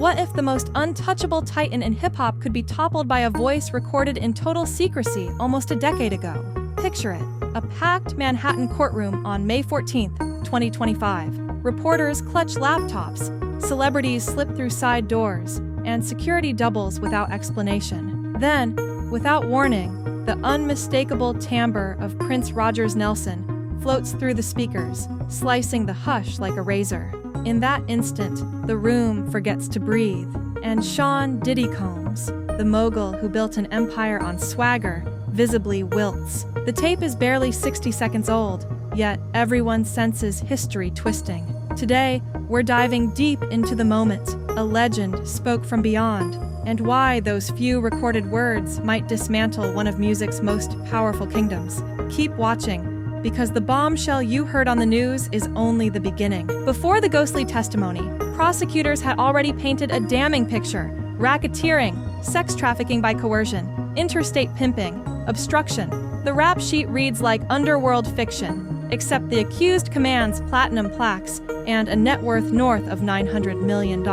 What if the most untouchable titan in hip-hop could be toppled by a voice recorded in total secrecy almost a decade ago? Picture it, a packed Manhattan courtroom on May 14th, 2025. Reporters clutch laptops, celebrities slip through side doors, and security doubles without explanation. Then, without warning, the unmistakable timbre of Prince Rogers Nelson floats through the speakers, slicing the hush like a razor. In that instant, the room forgets to breathe, and Sean Diddy Combs, the mogul who built an empire on swagger, visibly wilts. The tape is barely 60 seconds old, yet everyone senses history twisting. Today, we're diving deep into the moment a legend spoke from beyond, and why those few recorded words might dismantle one of music's most powerful kingdoms. Keep watching, because the bombshell you heard on the news is only the beginning. Before the ghostly testimony, prosecutors had already painted a damning picture: racketeering, sex trafficking by coercion, interstate pimping, obstruction. The rap sheet reads like underworld fiction, except the accused commands platinum plaques and a net worth north of $900 million.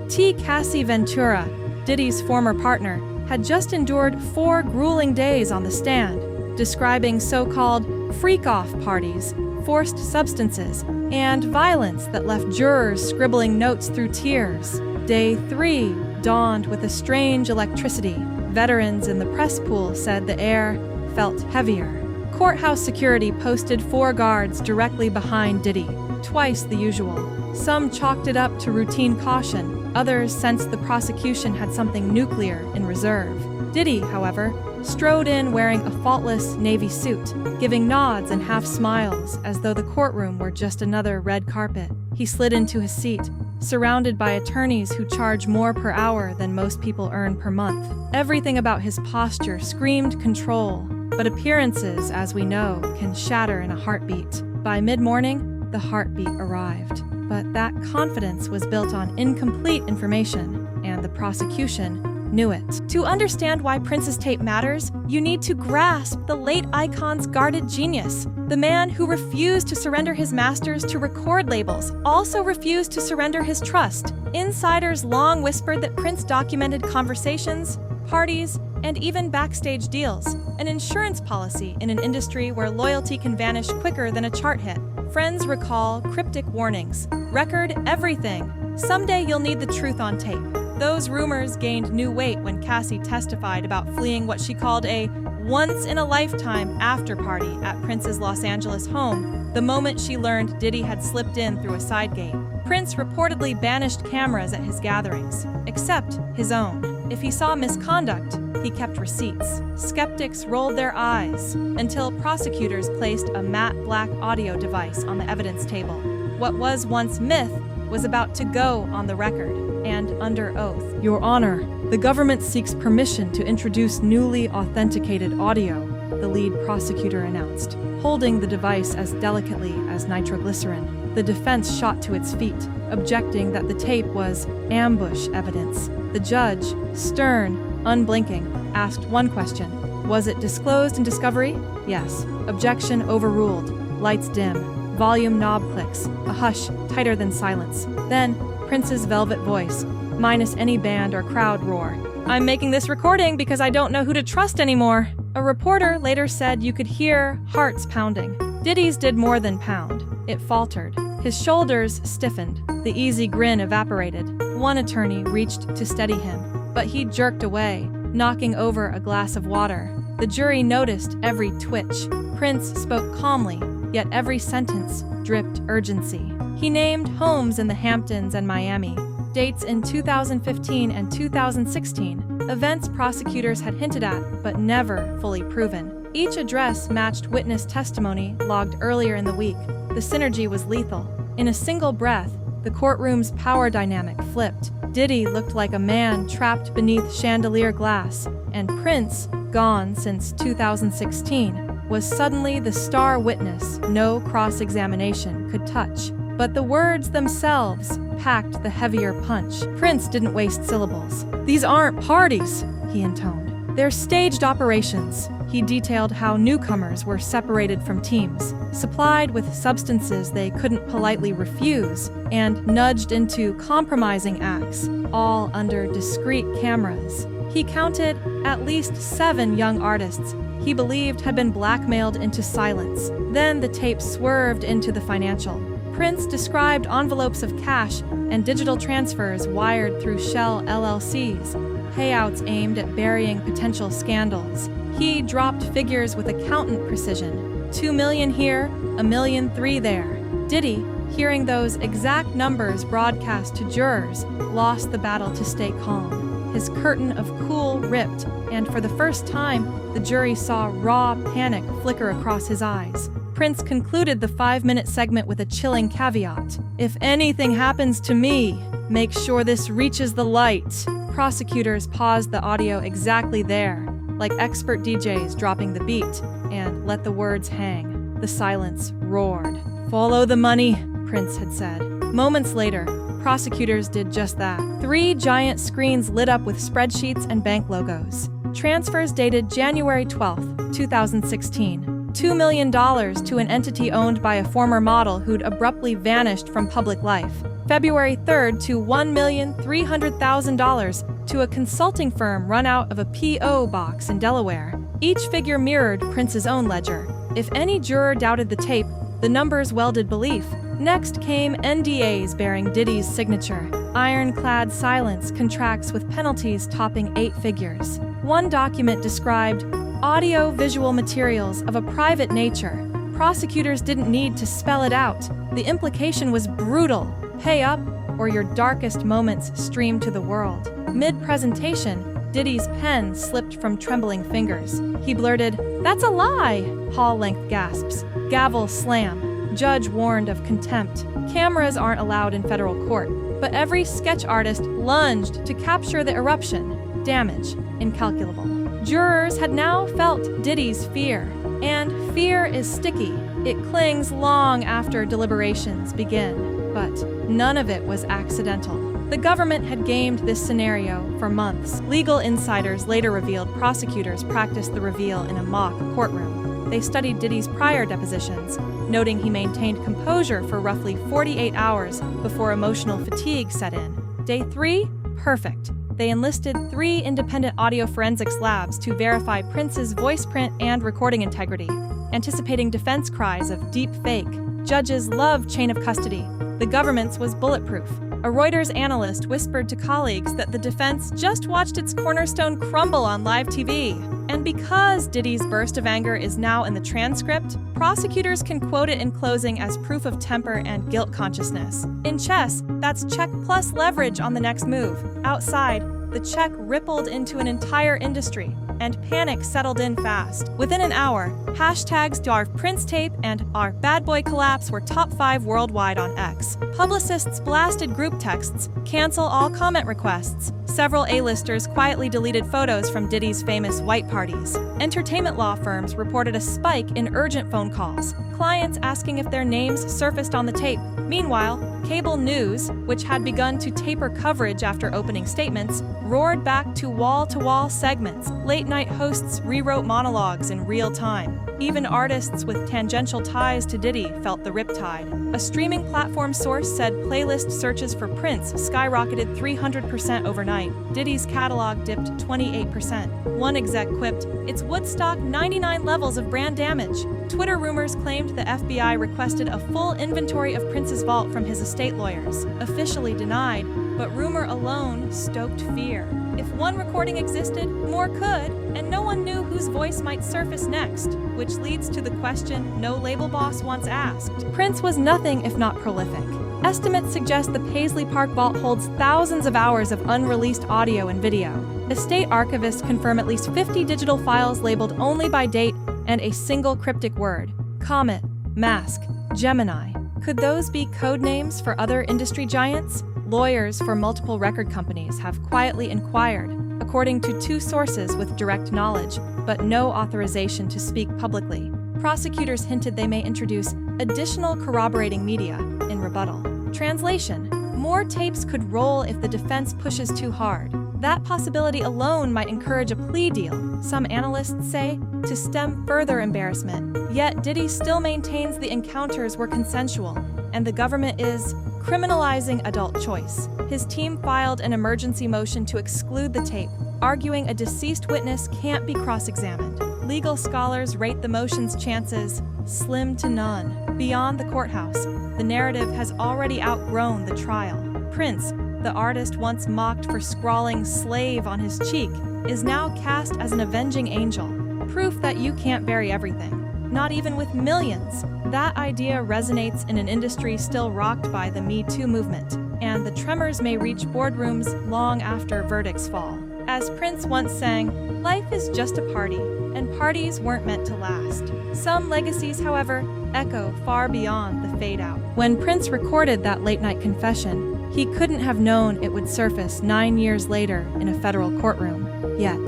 T. Cassie Ventura, Diddy's former partner, had just endured 4 grueling days on the stand, describing so-called freak-off parties, forced substances, and violence that left jurors scribbling notes through tears. Day 3 dawned with a strange electricity. Veterans in the press pool said the air felt heavier. Courthouse security posted 4 guards directly behind Diddy, twice the usual. Some chalked it up to routine caution, others sensed the prosecution had something nuclear in reserve. Diddy, however, strode in wearing a faultless navy suit, giving nods and half smiles as though the courtroom were just another red carpet. He slid into his seat, surrounded by attorneys who charge more per hour than most people earn per month. Everything about his posture screamed control, but appearances, as we know, can shatter in a heartbeat. By mid-morning, the heartbeat arrived. But that confidence was built on incomplete information, and the prosecution knew it. To understand why Prince's tape matters, you need to grasp the late icon's guarded genius. The man who refused to surrender his masters to record labels also refused to surrender his trust. Insiders long whispered that Prince documented conversations, parties, and even backstage deals, an insurance policy in an industry where loyalty can vanish quicker than a chart hit. Friends recall cryptic warnings: record everything. Someday you'll need the truth on tape. Those rumors gained new weight when Cassie testified about fleeing what she called a once-in-a-lifetime after-party at Prince's Los Angeles home the moment she learned Diddy had slipped in through a side gate. Prince reportedly banished cameras at his gatherings, except his own. If he saw misconduct, he kept receipts. Skeptics rolled their eyes until prosecutors placed a matte black audio device on the evidence table. What was once myth was about to go on the record, and under oath. Your Honor, the government seeks permission to introduce newly authenticated audio, the lead prosecutor announced, holding the device as delicately as nitroglycerin. The defense shot to its feet, objecting that the tape was ambush evidence. The judge, stern, unblinking, asked one question: was it disclosed in discovery? Yes. Objection overruled. Lights dim. Volume knob clicks. A hush tighter than silence. Then, Prince's velvet voice, minus any band or crowd roar: "I'm making this recording because I don't know who to trust anymore." A reporter later said you could hear hearts pounding. Diddy's did more than pound. It faltered. His shoulders stiffened. The easy grin evaporated. One attorney reached to steady him, but he jerked away, knocking over a glass of water. The jury noticed every twitch. Prince spoke calmly, yet every sentence dripped urgency. He named homes in the Hamptons and Miami, dates in 2015 and 2016, events prosecutors had hinted at but never fully proven. Each address matched witness testimony logged earlier in the week. The synergy was lethal. In a single breath, the courtroom's power dynamic flipped. Diddy looked like a man trapped beneath chandelier glass, and Prince, gone since 2016, was suddenly the star witness no cross-examination could touch. But the words themselves packed the heavier punch. Prince didn't waste syllables. "These aren't parties," he intoned. They're staged operations. He detailed how newcomers were separated from teams, supplied with substances they couldn't politely refuse, and nudged into compromising acts, all under discreet cameras. He counted at least 7 young artists he believed had been blackmailed into silence. Then the tape swerved into the financial. Prince described envelopes of cash and digital transfers wired through shell LLCs, payouts aimed at burying potential scandals. He dropped figures with accountant precision. 2 million here, 1,000,003 there. Diddy, hearing those exact numbers broadcast to jurors, lost the battle to stay calm. His curtain of cool ripped, and for the first time, the jury saw raw panic flicker across his eyes. Prince concluded the 5-minute segment with a chilling caveat. "If anything happens to me, make sure this reaches the light." Prosecutors paused the audio exactly there, like expert DJs dropping the beat, and let the words hang. The silence roared. "Follow the money," Prince had said. Moments later, prosecutors did just that. 3 giant screens lit up with spreadsheets and bank logos. Transfers dated January 12, 2016. $2 million to an entity owned by a former model who'd abruptly vanished from public life. February 3rd to $1,300,000 to a consulting firm run out of a P.O. box in Delaware. Each figure mirrored Prince's own ledger. If any juror doubted the tape, the numbers welded belief. Next came NDAs bearing Diddy's signature. Ironclad silence contracts with penalties topping 8 figures. One document described audio-visual materials of a private nature. Prosecutors didn't need to spell it out. The implication was brutal. Pay up, or your darkest moments stream to the world. Mid-presentation, Diddy's pen slipped from trembling fingers. He blurted, "That's a lie!" Hall-length gasps. Gavel slam. Judge warned of contempt. Cameras aren't allowed in federal court, but every sketch artist lunged to capture the eruption. Damage incalculable. Jurors had now felt Diddy's fear, and fear is sticky. It clings long after deliberations begin, but none of it was accidental. The government had gamed this scenario for months. Legal insiders later revealed prosecutors practiced the reveal in a mock courtroom. They studied Diddy's prior depositions, noting he maintained composure for roughly 48 hours before emotional fatigue set in. Day 3? Perfect. They enlisted 3 independent audio forensics labs to verify Prince's voice print and recording integrity, anticipating defense cries of deep fake. Judges love chain of custody. The government's was bulletproof. A Reuters analyst whispered to colleagues that the defense just watched its cornerstone crumble on live TV. And because Diddy's burst of anger is now in the transcript, prosecutors can quote it in closing as proof of temper and guilt consciousness. In chess, that's check plus leverage on the next move. Outside, the check rippled into an entire industry, and panic settled in fast. Within an hour, hashtags to our Prince tape and our bad boy collapse were top 5 worldwide on X. Publicists blasted group texts, cancel all comment requests. Several A-listers quietly deleted photos from Diddy's famous white parties. Entertainment law firms reported a spike in urgent phone calls, clients asking if their names surfaced on the tape. Meanwhile, cable news, which had begun to taper coverage after opening statements, roared back to wall-to-wall segments. Late-night hosts rewrote monologues in real time. Even artists with tangential ties to Diddy felt the riptide. A streaming platform source said playlist searches for Prince skyrocketed 300% overnight. Diddy's catalog dipped 28%. One exec quipped, "It's Woodstock 99 levels of brand damage." Twitter rumors claimed the FBI requested a full inventory of Prince's vault from his estate lawyers. Officially denied, but rumor alone stoked fear. If one recording existed, more could, and no one knew whose voice might surface next, which leads to the question no label boss once asked. Prince was nothing if not prolific. Estimates suggest the Paisley Park vault holds thousands of hours of unreleased audio and video. Estate archivists confirm at least 50 digital files labeled only by date and a single cryptic word: Comet, Mask, Gemini. Could those be code names for other industry giants? Lawyers for multiple record companies have quietly inquired, according to 2 sources with direct knowledge, but no authorization to speak publicly. Prosecutors hinted they may introduce additional corroborating media in rebuttal. Translation: more tapes could roll if the defense pushes too hard. That possibility alone might encourage a plea deal, some analysts say, to stem further embarrassment. Yet Diddy still maintains the encounters were consensual, and the government is criminalizing adult choice. His team filed an emergency motion to exclude the tape, arguing a deceased witness can't be cross-examined. Legal scholars rate the motion's chances slim to none. Beyond the courthouse, the narrative has already outgrown the trial. Prince, the artist once mocked for scrawling "slave" on his cheek, is now cast as an avenging angel. Proof that you can't bury everything, not even with millions. That idea resonates in an industry still rocked by the Me Too movement, and the tremors may reach boardrooms long after verdicts fall. As Prince once sang, "Life is just a party, and parties weren't meant to last." Some legacies, however, echo far beyond the fade-out. When Prince recorded that late-night confession, he couldn't have known it would surface 9 years later in a federal courtroom. Yet,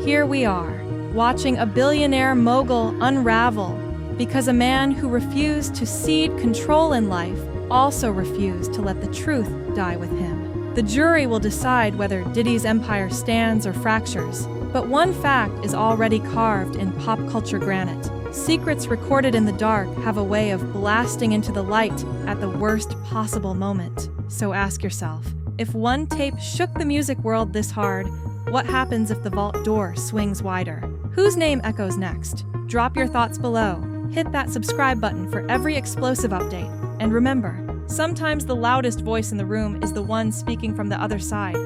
here we are, watching a billionaire mogul unravel because a man who refused to cede control in life also refused to let the truth die with him. The jury will decide whether Diddy's empire stands or fractures, but one fact is already carved in pop culture granite. Secrets recorded in the dark have a way of blasting into the light at the worst possible moment. So ask yourself, if one tape shook the music world this hard, what happens if the vault door swings wider? Whose name echoes next? Drop your thoughts below. Hit that subscribe button for every explosive update. And remember, sometimes the loudest voice in the room is the one speaking from the other side.